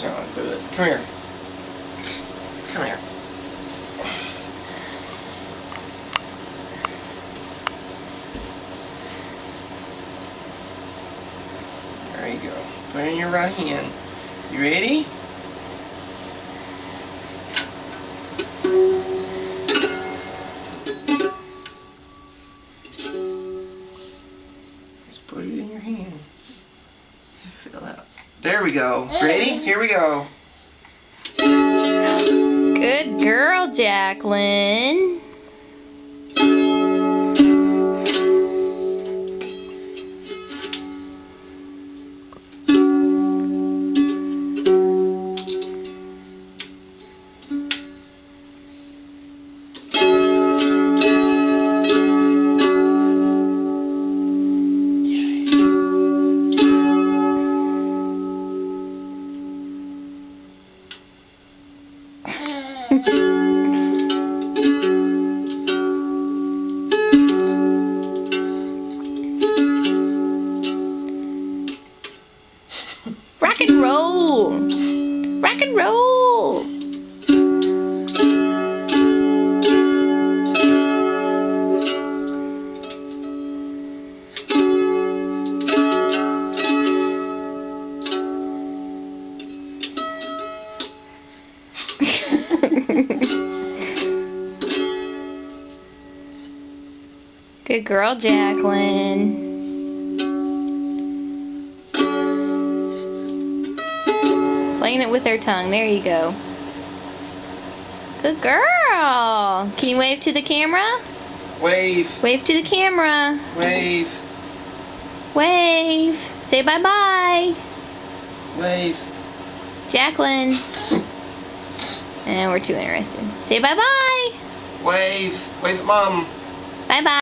That's not how to do it. Come here. Come here. There you go. Put it in your right hand. You ready? Let's put it in your hand. Fill out. There we go. Ready? Here we go. Good girl, Jacqueline. Rock and roll! Rock and roll! Good girl, Jacqueline. Playing it with her tongue. There you go. Good girl. Can you wave to the camera? Wave. Wave to the camera. Wave. Wave. Say bye-bye. Wave. Jacqueline. And we're too interested. Say bye-bye. Wave. Wave at Mom. Bye-bye.